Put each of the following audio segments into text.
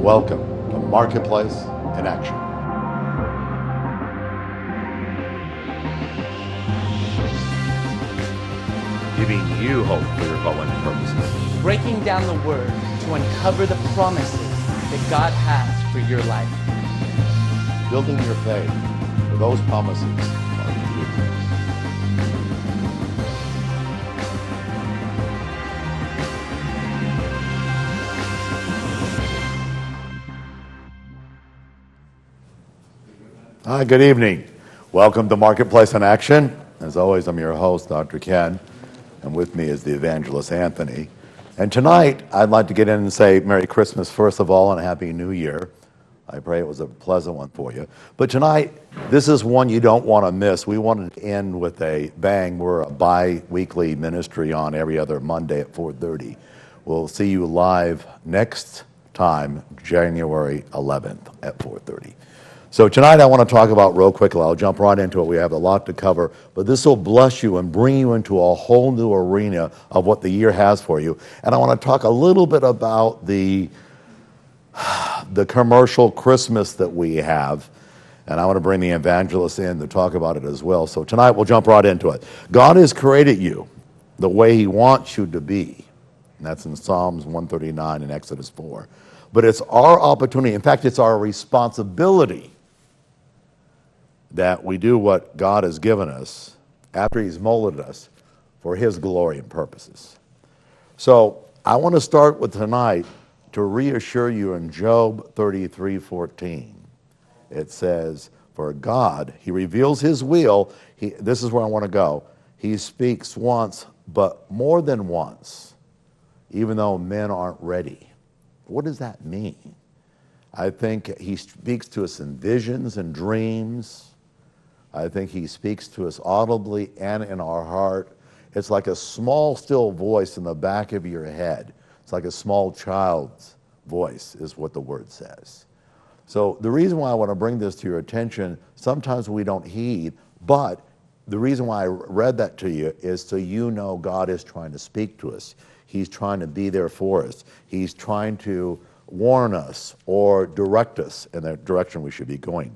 Welcome to Marketplace in Action. Giving you hope for your calling and purposes. Breaking down the Word to uncover the promises that God has for your life. Building your faith, for those promises are true. Hi, good evening. Welcome to Marketplace in Action. As always, I'm your host, Dr. Ken, and with me is the evangelist Anthony. And tonight, I'd like to get in and say Merry Christmas, first of all, and Happy New Year. I pray it was a pleasant one for you. But tonight, this is one you don't want to miss. We wanted to end with a bang. We're a bi-weekly ministry on every other Monday at 4:30. We'll see you live next time, January 11th at 4:30. So tonight I want to talk about real quickly, I'll jump right into it. We have a lot to cover, but this will bless you and bring you into a whole new arena of what the year has for you. And I want to talk a little bit about the commercial Christmas that we have. And I want to bring the evangelist in to talk about it as well. So tonight we'll jump right into it. God has created you the way he wants you to be. And that's in Psalms 139 and Exodus 4. But it's our opportunity, in fact, it's our responsibility that we do what God has given us after he's molded us for his glory and purposes. So I want to start with tonight to reassure you in Job 33:14. It says, for God, he reveals his will. This is where I want to go. He speaks once, but more than once, even though men aren't ready. What does that mean? I think he speaks to us in visions and dreams. I think he speaks to us audibly and in our heart. It's like a small, still voice in the back of your head. It's like a small child's voice is what the word says. So the reason why I want to bring this to your attention, sometimes we don't heed, but the reason why I read that to you is so you know God is trying to speak to us. He's trying to be there for us. He's trying to warn us or direct us in the direction we should be going.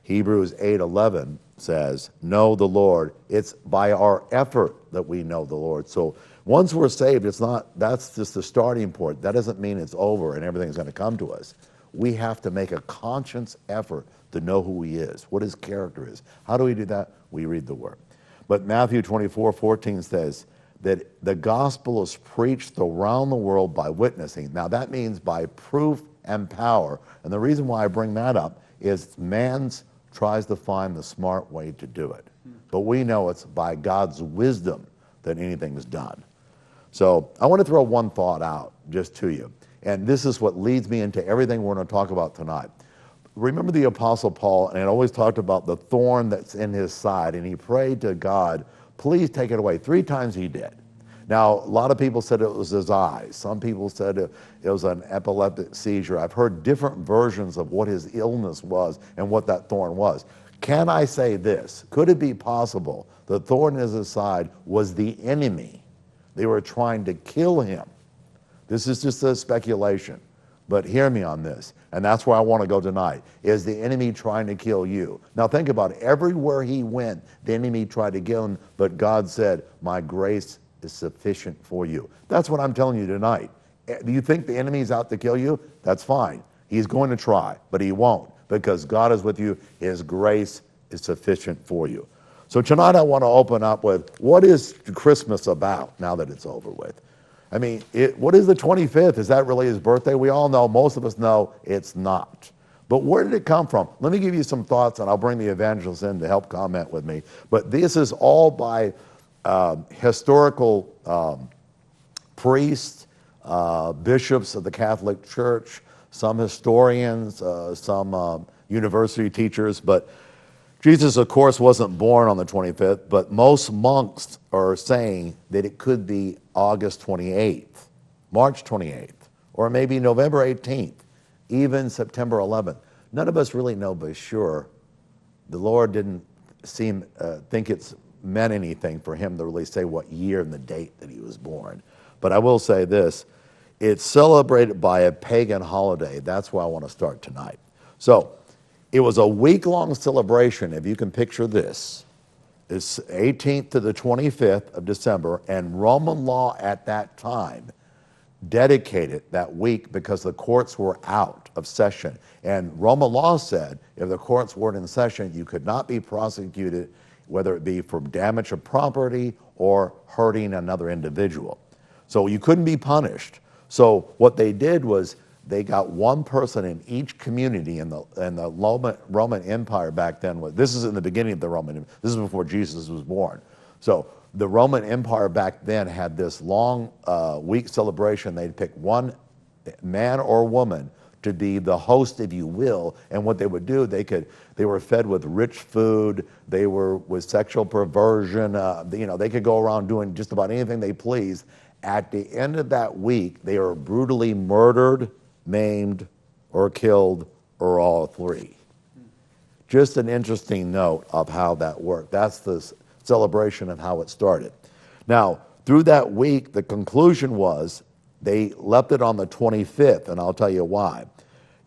Hebrews 8:11 says, know the Lord. It's by our effort that we know the Lord. So once we're saved, that's just the starting point. That doesn't mean it's over and everything's going to come to us. We have to make a conscious effort to know who he is, what his character is. How do we do that? We read the word. But Matthew 24:14 says that the gospel is preached around the world by witnessing. Now that means by proof and power. And the reason why I bring that up is man's tries to find the smart way to do it. But we know it's by God's wisdom that anything's done. So I want to throw one thought out just to you. And this is what leads me into everything we're going to talk about tonight. Remember the Apostle Paul, and it always talked about the thorn that's in his side, and he prayed to God, please take it away. 3 times he did. Now, a lot of people said it was his eyes. Some people said it was an epileptic seizure. I've heard different versions of what his illness was and what that thorn was. Can I say this? Could it be possible the thorn in his side was the enemy? They were trying to kill him. This is just a speculation, but hear me on this, and that's where I want to go tonight. Is the enemy trying to kill you? Now think about it. Everywhere he went, the enemy tried to kill him, but God said, my grace is sufficient for you. That's what I'm telling you tonight. Do you think the enemy's out to kill you? That's fine. He's going to try, but he won't, because God is with you. His grace is sufficient for you. So tonight I want to open up with, what is Christmas about now that it's over with? I mean, what is the 25th? Is that really his birthday? We all know, most of us know it's not. But where did it come from? Let me give you some thoughts, and I'll bring the evangelist in to help comment with me. But this is all by historical priests, bishops of the Catholic Church, some historians, some university teachers. But Jesus, of course, wasn't born on the 25th, but most monks are saying that it could be August 28th, March 28th, or maybe November 18th, even September 11th. None of us really know for sure. The Lord didn't think it's meant anything for him to really say what year and the date that he was born. But I will say this, It's celebrated by a pagan holiday. That's where I want to start tonight. So it was a week-long celebration, if you can picture this. It's 18th to the 25th of December, and Roman law at that time dedicated that week because the courts were out of session. And Roman law said if the courts weren't in session, you could not be prosecuted, whether it be for damage of property or hurting another individual. So you couldn't be punished. So what they did was they got one person in each community in the Roman Empire back then. This is in the beginning of the Roman. This is before Jesus was born. So the Roman Empire back then had this long week celebration. They'd pick one man or woman to be the host, if you will. And what they would do, they were fed with rich food. They were with sexual perversion. They could go around doing just about anything they pleased. At the end of that week, they were brutally murdered, maimed, or killed, or all three. Just an interesting note of how that worked. That's the celebration and how it started. Now, through that week, the conclusion was they left it on the 25th, and I'll tell you why.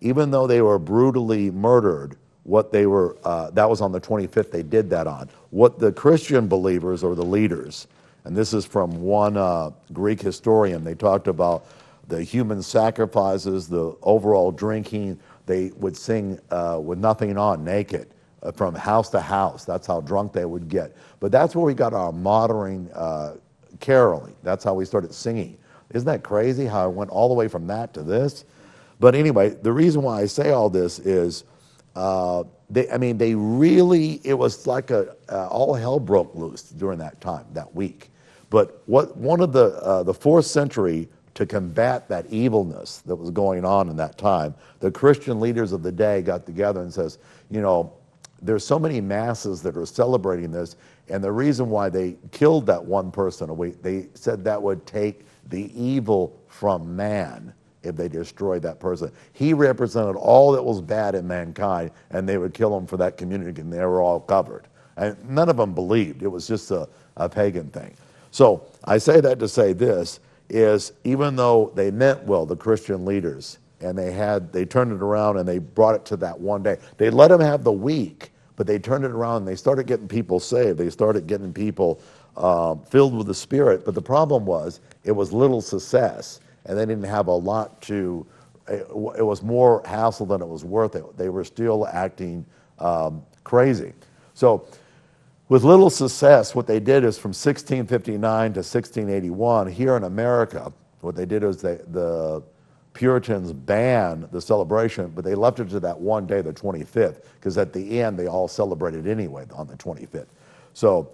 Even though they were brutally murdered, that was on the 25th they did that on. What the Christian believers or the leaders, and this is from one Greek historian, they talked about the human sacrifices, the overall drinking. They would sing with nothing on, naked, from house to house. That's how drunk they would get. But that's where we got our modern caroling. That's how we started singing. Isn't that crazy how it went all the way from that to this? But anyway, the reason why I say all this is, it was like all hell broke loose during that time, that week. But one of the 4th century, to combat that evilness that was going on in that time, the Christian leaders of the day got together and says, there's so many masses that are celebrating this, and the reason why they killed that one person a week, they said that would take the evil from man if they destroyed that person. He represented all that was bad in mankind, and they would kill him for that community, and they were all covered. And none of them believed. It was just a pagan thing. So I say that to say this, is even though they meant well, the Christian leaders, and they turned it around and they brought it to that one day. They let them have the week, but they turned it around and they started getting people saved. They started getting people filled with the Spirit. But the problem was it was little success, and they didn't have a lot to. It was more hassle than it was worth it. They were still acting crazy. So with little success, what they did is from 1659 to 1681, here in America, what they did is the Puritans banned the celebration, but they left it to that one day, the 25th, because at the end, they all celebrated anyway on the 25th. So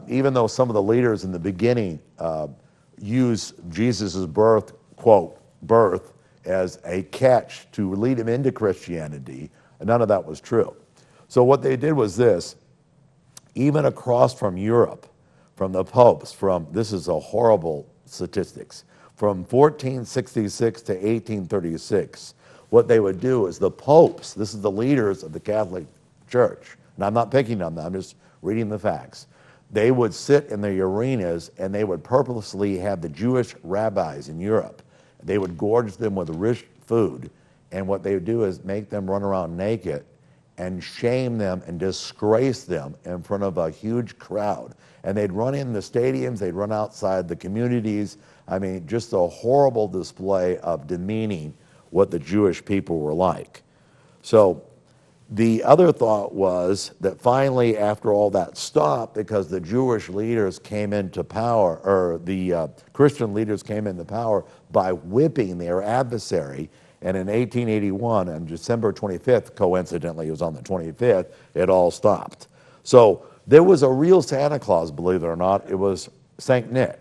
even though some of the leaders in the beginning used Jesus' birth, quote, birth, as a catch to lead him into Christianity, none of that was true. So what they did was this. Even across from Europe, from the popes, this is a horrible statistics, from 1466 to 1836, what they would do is the popes, this is the leaders of the Catholic Church, and I'm not picking on them, I'm just reading the facts. They would sit in the arenas and they would purposely have the Jewish rabbis in Europe. They would gorge them with rich food, and what they would do is make them run around naked and shame them and disgrace them in front of a huge crowd. And they'd run in the stadiums, they'd run outside the communities. I mean, just a horrible display of demeaning what the Jewish people were like. So the other thought was that finally, after all that stopped, because the Jewish leaders came into power, or the Christian leaders came into power by whipping their adversary. And in 1881, on December 25th, coincidentally, it was on the 25th, it all stopped. So there was a real Santa Claus, believe it or not. It was St. Nick.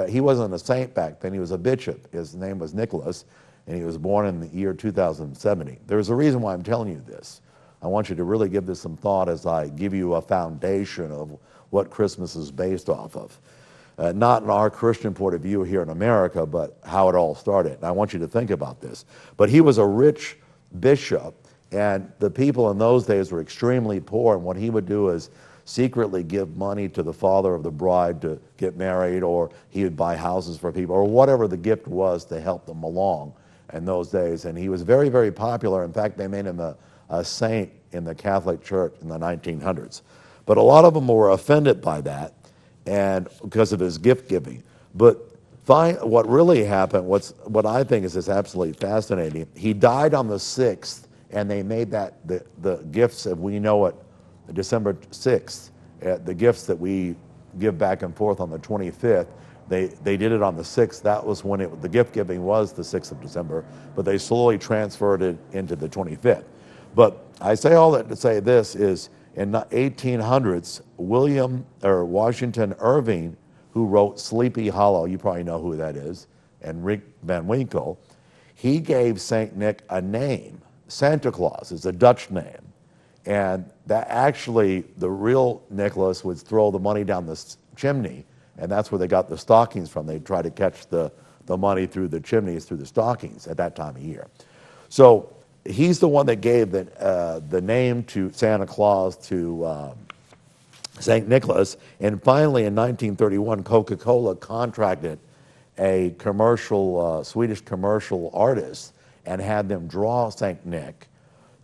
He wasn't a saint back then. He was a bishop. His name was Nicholas, and he was born in the year 2070. There's a reason why I'm telling you this. I want you to really give this some thought as I give you a foundation of what Christmas is based off of. Not in our Christian point of view here in America, but how it all started. And I want you to think about this. But he was a rich bishop, and the people in those days were extremely poor, and what he would do is secretly give money to the father of the bride to get married, or he would buy houses for people, or whatever the gift was to help them along in those days. And he was very, very popular. In fact, they made him a saint in the Catholic Church in the 1900s. But a lot of them were offended by that, and because of his gift giving. But what really happened, what I think is absolutely fascinating, he died on the 6th, and they made that the gifts as we know it, December 6th, the gifts that we give back and forth on the 25th, they did it on the 6th. That was when the gift giving was the 6th of December, but they slowly transferred it into the 25th. But I say all that to say this is, in the 1800s, Washington Irving, who wrote Sleepy Hollow, you probably know who that is, and Rip Van Winkle, he gave St. Nick a name. Santa Claus is a Dutch name. And that actually, the real Nicholas would throw the money down the chimney, and that's where they got the stockings from. They'd try to catch the money through the chimneys, through the stockings at that time of year. So he's the one that gave the name to Santa Claus to St. Nicholas. And finally, in 1931, Coca-Cola contracted a Swedish commercial artist and had them draw St. Nick,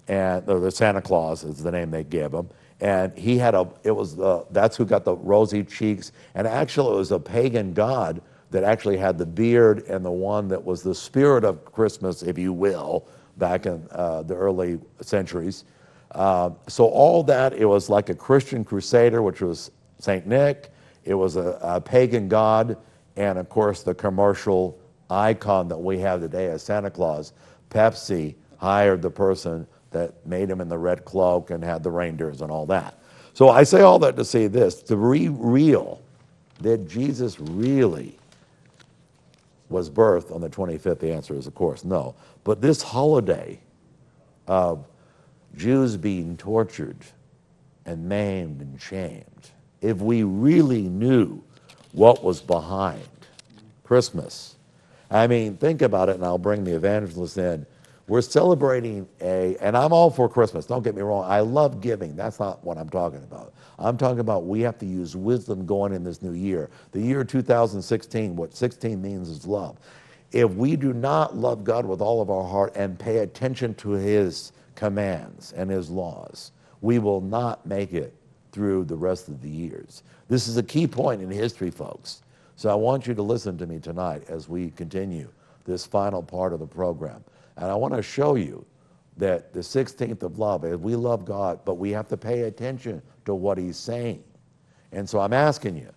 and the Santa Claus is the name they gave him. And he had that's who got the rosy cheeks. And actually, it was a pagan god that actually had the beard, and the one that was the spirit of Christmas, if you will, back in the early centuries. So all that, it was like a Christian crusader, which was St. Nick. It was a pagan god, and of course the commercial icon that we have today as Santa Claus. Pepsi hired the person that made him in the red cloak and had the reindeers and all that. So I say all that to say this, to be real, that Jesus really was birthed on the 25th, the answer is, of course, no. But this holiday of Jews being tortured and maimed and shamed, if we really knew what was behind Christmas, I mean, think about it, and I'll bring the evangelist in. We're celebrating and I'm all for Christmas, don't get me wrong. I love giving. That's not what I'm talking about. I'm talking about we have to use wisdom going in this new year. The year 2016, what 16 means is love. If we do not love God with all of our heart and pay attention to his commands and his laws, we will not make it through the rest of the years. This is a key point in history, folks. So I want you to listen to me tonight as we continue this final part of the program. And I want to show you that the 16th of love, is we love God, but we have to pay attention to what he's saying. And so I'm asking you,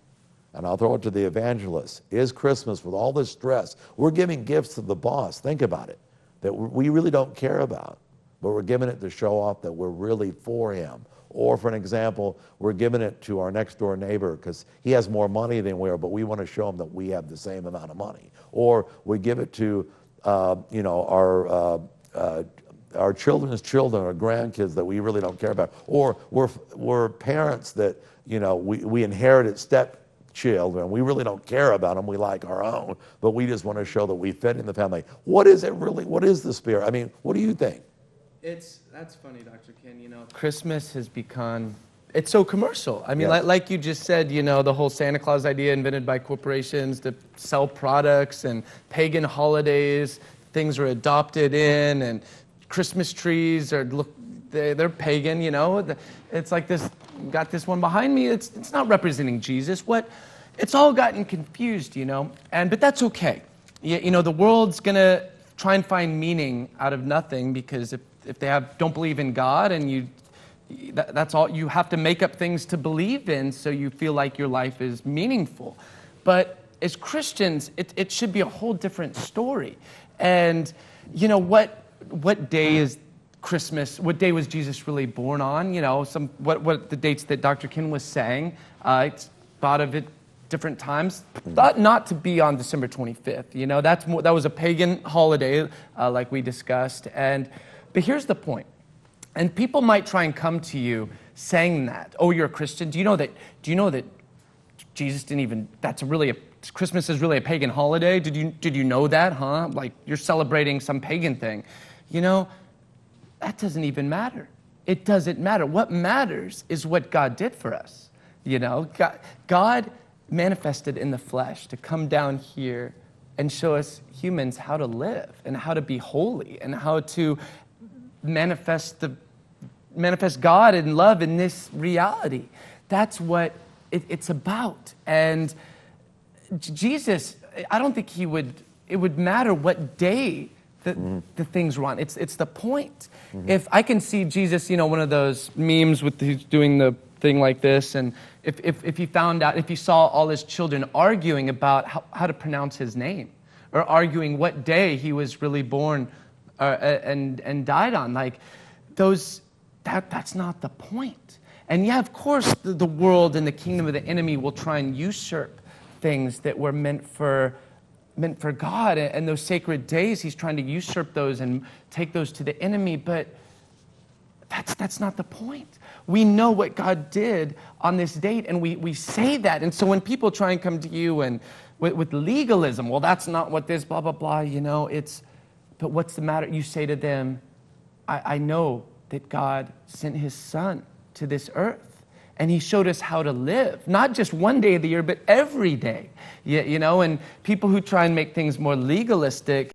and I'll throw it to the evangelist, is Christmas, with all this stress, we're giving gifts to the boss, think about it, that we really don't care about, but we're giving it to show off that we're really for him. Or for an example, we're giving it to our next door neighbor because he has more money than we are, but we want to show him that we have the same amount of money. Or we give it to our children's children or grandkids that we really don't care about. Or we're parents that, we inherited stepchildren. We really don't care about them. We like our own, but we just want to show that we fit in the family. What is it really? What is the spirit? I mean, what do you think? That's funny, Dr. Ken. Christmas has become, it's so commercial. I mean, like you just said, the whole Santa Claus idea invented by corporations to sell products, and pagan holidays, things are adopted in, and Christmas trees they're pagan. It's like this. Got this one behind me. It's not representing Jesus. It's all gotten confused, but that's okay. The world's gonna try and find meaning out of nothing, because if they don't believe in God, and that's all, you have to make up things to believe in so you feel like your life is meaningful. But as Christians, it should be a whole different story. And what day is Christmas? What day was Jesus really born on? What the dates that Dr. Ken was saying. I thought of it different times. Thought not to be on December 25th. That was a pagan holiday, like we discussed. But here's the point. And people might try and come to you saying that, oh, you're a Christian. Do you know that Jesus didn't even, Christmas is really a pagan holiday? Did you know that, huh? Like, you're celebrating some pagan thing. That doesn't even matter. it doesn't matter. What matters is what God did for us. God manifested in the flesh to come down here and show us humans how to live and how to be holy and how to manifest God and love in this reality. That's what it's about. And Jesus, I don't think it would matter what day the things were on. It's the point. If I can see Jesus, one of those memes with he's doing the thing like this, and if he saw all his children arguing about how to pronounce his name, or arguing what day he was really born and died on, like that's not the point. And yeah, of course, the world and the kingdom of the enemy will try and usurp things that were meant for God, and those sacred days, he's trying to usurp those and take those to the enemy, but that's not the point. We know what God did on this date, and we say that. And so when people try and come to you and with legalism, well, that's not what this, blah, blah, blah, but what's the matter? You say to them, I know that God sent his son to this earth, and he showed us how to live, not just one day of the year, but every day. And people who try and make things more legalistic,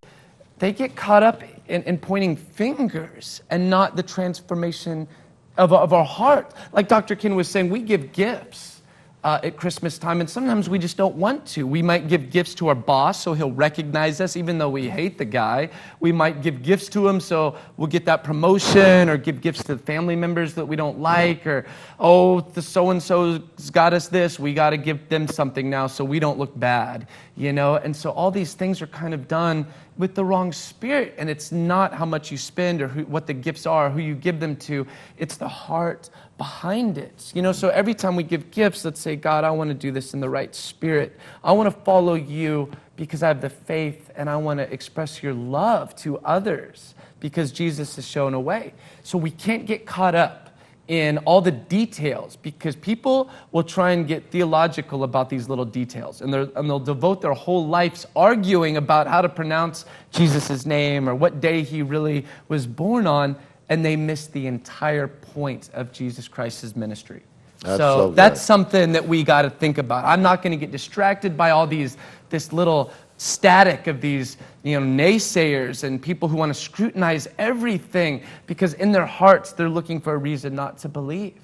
they get caught up in pointing fingers and not the transformation of our heart. Like Dr. Ken was saying, we give gifts at Christmas time, and sometimes we just don't want to. We might give gifts to our boss so he'll recognize us even though we hate the guy. We might give gifts to him so we'll get that promotion, or give gifts to family members that we don't like, or, the so-and-so's got us this, we got to give them something now so we don't look bad, And so all these things are kind of done with the wrong spirit, and it's not how much you spend or what the gifts are, who you give them to. It's the heart behind it. So every time we give gifts, let's say, God, I want to do this in the right spirit. I want to follow you because I have the faith, and I want to express your love to others because Jesus has shown a way. So we can't get caught up in all the details, because people will try and get theological about these little details, and they'll devote their whole lives arguing about how to pronounce Jesus' name or what day he really was born on, and they miss the entire point of Jesus Christ's ministry. So that's something that we got to think about. I'm not going to get distracted by all this little static of these naysayers and people who want to scrutinize everything, because in their hearts they're looking for a reason not to believe.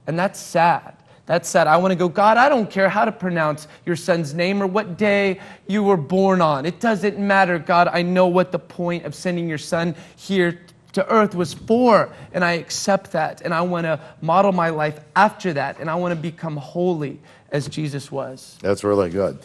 And that's sad. That's sad. I want to go, God, I don't care how to pronounce your son's name or what day you were born on. It doesn't matter, God. I know what the point of sending your son here to earth was for, and I accept that, and I want to model my life after that, and I want to become holy as Jesus was. That's really good.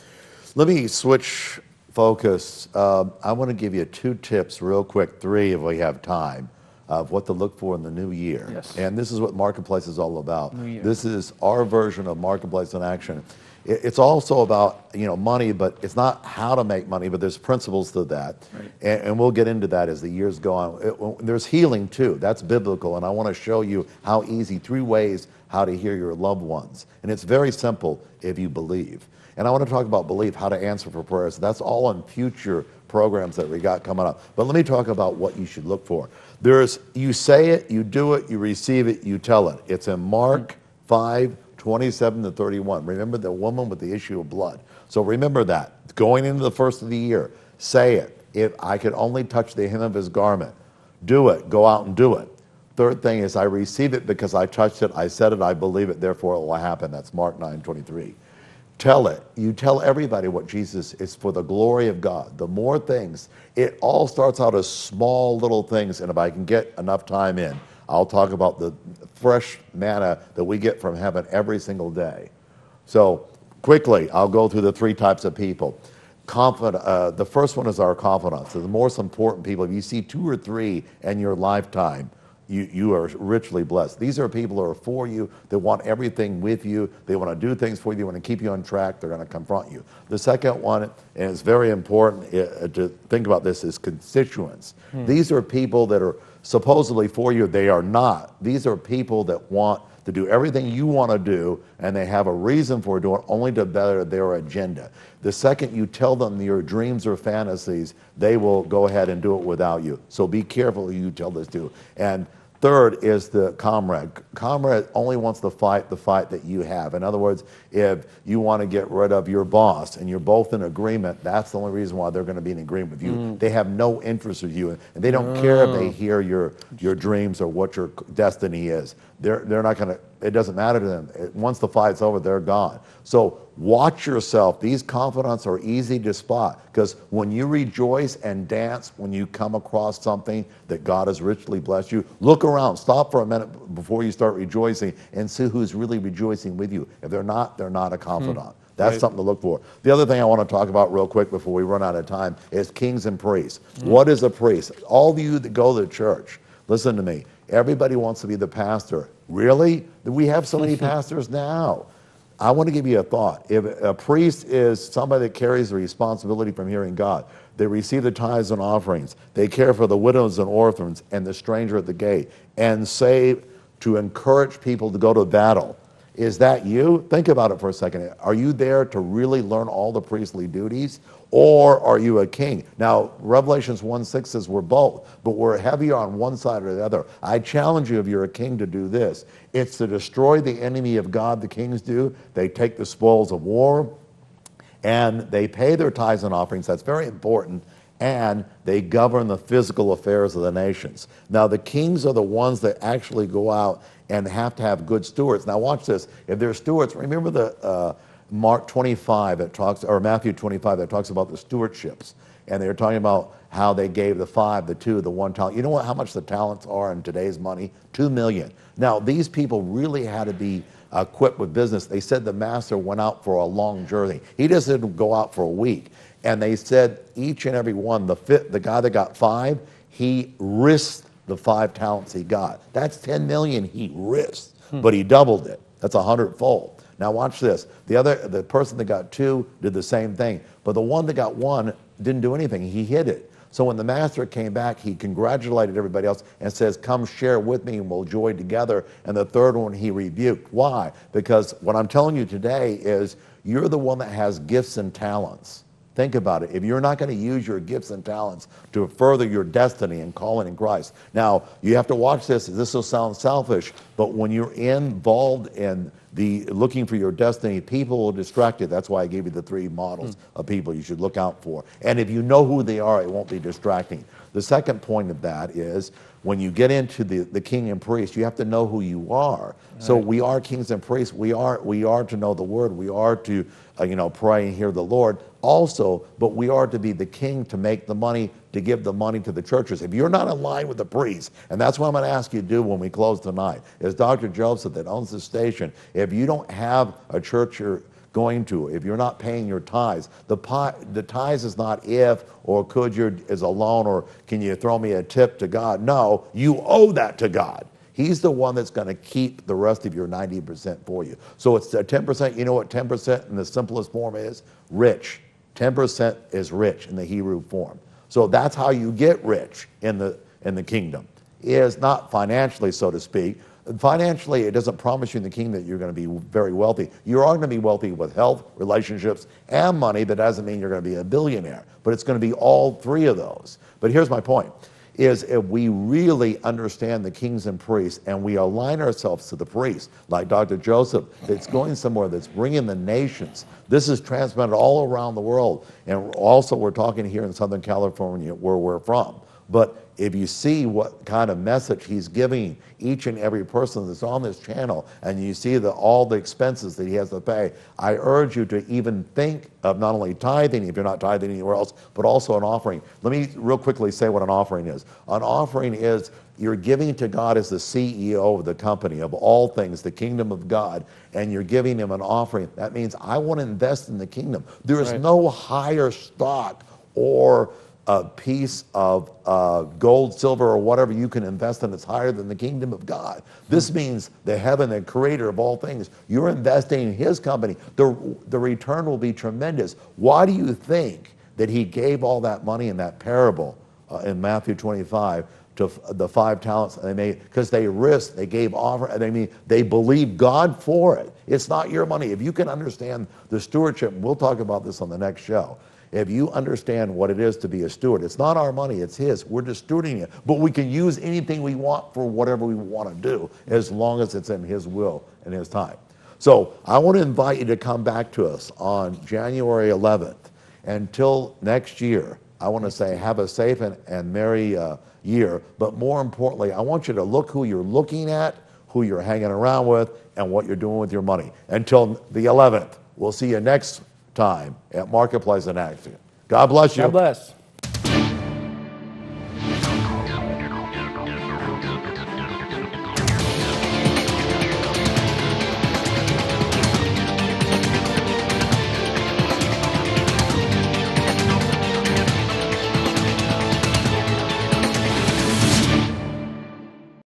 Let me switch focus. I want to give you 2 tips real quick, 3 if we have time, of what to look for in the new year. Yes. And this is what Marketplace is all about. This is our version of Marketplace in action. It's also about money, but it's not how to make money, but there's principles to that. Right. And we'll get into that as the years go on. There's healing too. That's biblical, and I want to show you how easy, 3 ways how to heal your loved ones. And it's very simple if you believe. And I want to talk about belief, how to answer for prayers. That's all in future programs that we got coming up. But let me talk about what you should look for. You say it, you do it, you receive it, you tell it. It's in Mark 5:27-31. Remember the woman with the issue of blood. So remember that. Going into the first of the year, say it. If I could only touch the hem of his garment, do it. Go out and do it. Third thing is I receive it because I touched it, I said it, I believe it, therefore it will happen. That's Mark 9:23. Tell it. You tell everybody what Jesus is for the glory of God. The more things, it all starts out as small little things, and if I can get enough time in, I'll talk about the fresh manna that we get from heaven every single day. So quickly, I'll go through the 3 types of people. The first one is our confidants. The most important people. If you see 2 or 3 in your lifetime, you are richly blessed. These are people who are for you. They want everything with you. They want to do things for you. They want to keep you on track. They're going to confront you. The second one, and it's very important to think about this, is constituents. These are people that are supposedly for you. They are not. These are people that want to do everything you want to do, and they have a reason for doing it, only to better their agenda. The second you tell them your dreams or fantasies, they will go ahead and do it without you. So be careful who you tell this to. And third is the comrade. Comrade only wants to fight the fight that you have. In other words, if you want to get rid of your boss and you're both in agreement, that's the only reason why they're going to be in agreement with you. They have no interest in you, and they don't care if they hear your dreams or what your destiny is. They're not going to. It doesn't matter to them. Once the fight's over, they're gone. So watch yourself. These confidants are easy to spot, because when you rejoice and dance when you come across something that God has richly blessed you, look around. Stop for a minute before you start rejoicing and see who's really rejoicing with you. If they're not a confidant. That's something to look for. The other thing I want to talk about real quick before we run out of time is kings and priests. What is a priest? All of you that go to church, listen to me. Everybody wants to be the pastor. Really? We have so many pastors now. I want to give you a thought. If a priest is somebody that carries the responsibility from hearing God, they receive the tithes and offerings, they care for the widows and orphans and the stranger at the gate, and save to encourage people to go to battle. Is that you? Think about it for a second. Are you there to really learn all the priestly duties, or are you a king? Now, Revelations 1:6 says we're both, but we're heavier on one side or the other. I challenge you, if you're a king, to do this. It's to destroy the enemy of God, the kings do. They take the spoils of war, and they pay their tithes and offerings. That's very important. And they govern the physical affairs of the nations. Now, the kings are the ones that actually go out and have to have good stewards. Now, watch this. If they're stewards, remember the Mark 25 that talks, or Matthew 25 that talks about the stewardships, and they're talking about how they gave the 5, the 2, the 1 talent. You know how much the talents are in today's money? 2 million. Now, these people really had to be equipped with business. They said the master went out for a long journey. He just didn't go out for a week. And they said each and every one, the guy that got 5, he risked the 5 talents he got. That's 10 million he risked, but he doubled it. That's 100-fold. Now watch this. The person that got 2 did the same thing, but the one that got 1 didn't do anything. He hid it. So when the master came back, he congratulated everybody else and says, come share with me and we'll joy together. And the third one he rebuked. Why? Because what I'm telling you today is you're the one that has gifts and talents. Think about it. If you're not going to use your gifts and talents to further your destiny and calling in Christ. Now, you have to watch this. This will sound selfish, but when you're involved in the looking for your destiny, people will distract you. That's why I gave you the 3 models of people you should look out for. And if you know who they are, it won't be distracting. The second point of that is when you get into the king and priest, you have to know who you are. Right. So we are kings and priests. We are to know the word. We are to pray and hear the Lord also, but we are to be the king, to make the money, to give the money to the churches. If you're not in line with the priest, and that's what I'm going to ask you to do when we close tonight, is Dr. Joseph that owns the station, if you don't have a church you're going to, if you're not paying your tithes, the tithes is not if or could you is a loan or can you throw me a tip to God. No, you owe that to God. He's the one that's going to keep the rest of your 90% for you. So it's 10%. You know what 10% in the simplest form is? Rich. 10% is rich in the Hebrew form. So that's how you get rich in the kingdom. Is not financially, so to speak. Financially, it doesn't promise you in the kingdom that you're going to be very wealthy. You are going to be wealthy with health, relationships, and money. That doesn't mean you're going to be a billionaire. But it's going to be all 3 of those. But here's my point. Is if we really understand the kings and priests and we align ourselves to the priests, like Dr. Joseph, that's going somewhere, that's bringing the nations. This is transplanted all around the world. And also we're talking here in Southern California where we're from. But if you see what kind of message he's giving each and every person that's on this channel, and you see all the expenses that he has to pay, I urge you to even think of not only tithing, if you're not tithing anywhere else, but also an offering. Let me real quickly say what an offering is. An offering is you're giving to God as the CEO of the company, of all things, the kingdom of God, and you're giving him an offering. That means I want to invest in the kingdom. There is no higher stock or a piece of gold, silver, or whatever you can invest in that's higher than the kingdom of God. This means the heaven, the creator of all things. You're investing in his company. The return will be tremendous. Why do you think that he gave all that money in that parable in Matthew 25 to the 5 talents they made? Because they risked, they gave offer, and they believed God for it. It's not your money. If you can understand the stewardship, we'll talk about this on the next show. If you understand what it is to be a steward, it's not our money, it's his. We're just stewarding it. But we can use anything we want for whatever we want to do, as long as it's in his will and his time. So I want to invite you to come back to us on January 11th. Until next year, I want to say have a safe and merry year. But more importantly, I want you to look who you're looking at, who you're hanging around with, and what you're doing with your money. Until the 11th, we'll see you next time at Marketplace in Action. God bless you. God bless.